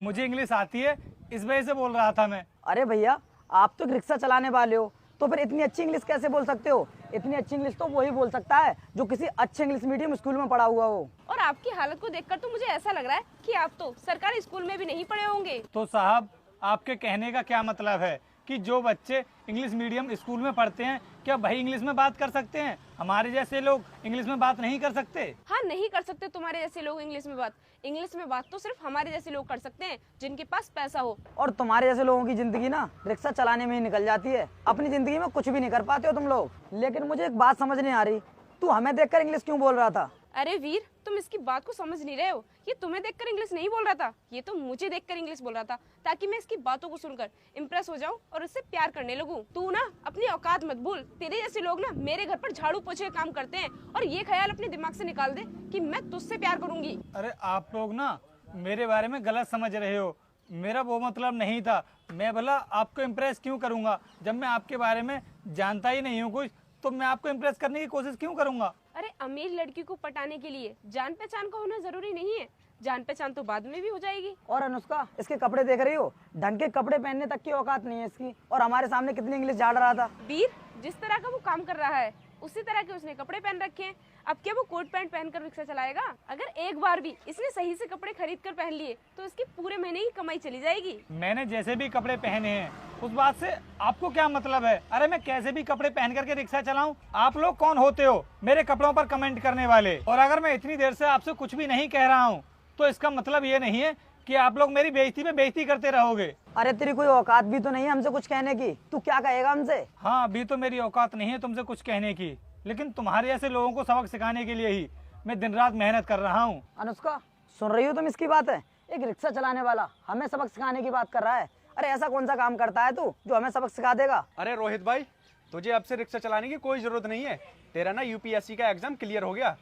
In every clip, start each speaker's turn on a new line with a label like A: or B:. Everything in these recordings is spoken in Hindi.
A: मुझे इंग्लिश आती है, इस वजह से बोल रहा था मैं।
B: अरे भैया, आप तो रिक्शा चलाने वाले हो, तो फिर इतनी अच्छी इंग्लिश कैसे बोल सकते हो? इतनी अच्छी इंग्लिश तो वही बोल सकता है जो किसी अच्छे इंग्लिश मीडियम स्कूल में पढ़ा हुआ हो।
C: और आपकी हालत को देखकर तो मुझे ऐसा लग रहा है कि आप तो सरकारी स्कूल में भी नहीं पढ़े होंगे।
A: तो साहब, आपके कहने का क्या मतलब है कि जो बच्चे इंग्लिश मीडियम स्कूल में पढ़ते हैं क्या वही इंग्लिश में बात कर सकते हैं? हमारे जैसे लोग इंग्लिश में बात नहीं कर सकते?
C: हाँ, नहीं कर सकते तुम्हारे जैसे लोग इंग्लिश में बात। इंग्लिश में बात तो सिर्फ हमारे जैसे लोग कर सकते हैं जिनके पास पैसा हो।
B: और तुम्हारे जैसे लोगों की जिंदगी ना रिक्शा चलाने में ही निकल जाती है। अपनी जिंदगी में कुछ भी नहीं कर पाते हो तुम लोग। लेकिन मुझे एक बात समझ नहीं आ रही, तू हमें देखकर इंग्लिश क्यों बोल रहा था?
C: अरे वीर, तुम इसकी बात को समझ नहीं रहे हो। ये तुम्हें देखकर इंग्लिश नहीं बोल रहा था, ये तो मुझे देखकर इंग्लिश बोल रहा था, ताकि मैं इसकी बातों को सुनकर इम्प्रेस हो जाऊं और उससे प्यार करने लगूं। तू ना अपनी औकात मत भूल। तेरे जैसे लोग ना मेरे घर पर झाड़ू पोछे काम करते हैं और ये ख्याल अपने दिमाग से निकाल दे कि मैं तुझसे प्यार करूंगी।
A: अरे आप लोग ना मेरे बारे में गलत समझ रहे हो। मेरा वो मतलब नहीं था। मैं भला आपको इम्प्रेस क्यों करूंगा? जब मैं आपके बारे में जानता ही नहीं हूँ कुछ, तो मैं आपको इम्प्रेस करने की कोशिश क्यों करूंगा?
C: अरे अमीर लड़की को पटाने के लिए जान पहचान का होना जरूरी नहीं है। जान पहचान तो बाद में भी हो जाएगी।
B: और अनुष्का, इसके कपड़े देख रही हो? ढंग के कपड़े पहनने तक की औकात नहीं है इसकी, और हमारे सामने कितनी इंग्लिश झाड़ रहा था।
C: वीर, जिस तरह का वो काम कर रहा है उसी तरह के उसने कपड़े पहन रखे हैं। अब क्या वो कोट पैंट पहनकर रिक्शा चलाएगा? अगर एक बार भी इसने सही से कपड़े खरीद कर पहन लिए तो इसकी पूरे महीने की कमाई चली जाएगी।
A: मैंने जैसे भी कपड़े पहने हैं उस बात से आपको क्या मतलब है? अरे मैं कैसे भी कपड़े पहन करके रिक्शा चलाऊं? आप लोग कौन होते हो मेरे कपड़ों पर कमेंट करने वाले? और अगर मैं इतनी देर से आपसे कुछ भी नहीं कह रहा हूं तो इसका मतलब ये नहीं है कि आप लोग मेरी बेइज्जती पे बेइज्जती करते रहोगे।
B: अरे तेरी कोई औकात भी तो नहीं है हमसे कुछ कहने की? तू क्या कहेगा हमसे?
A: हाँ, अभी तो मेरी औकात नहीं है तुमसे कुछ कहने की, लेकिन तुम्हारे ऐसे लोगों को सबक सिखाने के लिए ही मैं दिन रात मेहनत कर रहा हूँ।
B: अनुष्का, सुन रही हो तुम इसकी बात है? एक रिक्शा चलाने वाला हमें सबक सिखाने की बात कर रहा है। अरे ऐसा कौन सा काम करता है तू जो हमें सबक सिखा देगा?
D: अरे रोहित भाई, तुझे अब से रिक्शा चलाने की कोई जरूरत नहीं है। तेरा ना यूपीएससी का एग्जाम क्लियर हो गया।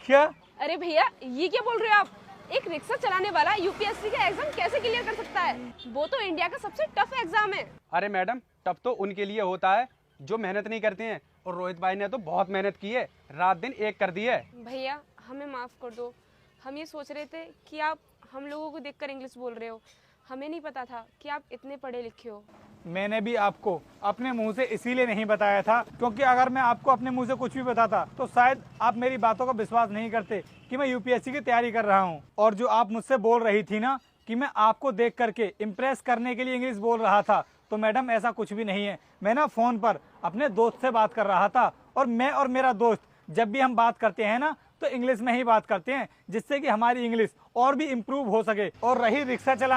A: क्या?
C: अरे भैया, ये क्या बोल रहे हो आप? एक रिक्शा चलाने वाला यूपीएससी का एग्जाम कैसे क्लियर कर सकता है? वो तो इंडिया का सबसे टफ एग्जाम है।
D: अरे मैडम, टफ तो उनके लिए होता है जो मेहनत नहीं करते हैं, और रोहित भाई ने तो बहुत मेहनत की है, रात दिन एक कर दी है।
C: भैया, हमें माफ कर दो। हम ये सोच रहे थे कि आप हम लोगों को देखकर इंग्लिश बोल रहे हो। हमें नहीं पता था कि आप इतने पढ़े लिखे हो।
A: मैंने भी आपको अपने मुंह से इसीलिए नहीं बताया था, क्योंकि अगर मैं आपको अपने मुंह से कुछ भी बताता तो शायद आप मेरी बातों का विश्वास नहीं करते कि मैं यूपीएससी की तैयारी कर रहा हूं। और जो आप मुझसे बोल रही थी ना कि मैं आपको देख करके इम्प्रेस करने के लिए इंग्लिश बोल रहा था, तो मैडम ऐसा कुछ भी नहीं है। मैं ना फोन पर अपने दोस्त से बात कर रहा था, और मैं और मेरा दोस्त जब भी हम बात करते हैं ना तो इंग्लिश में ही बात करते हैं, जिससे कि हमारी इंग्लिश और भी इम्प्रूव हो सके। और रही रिक्शा चला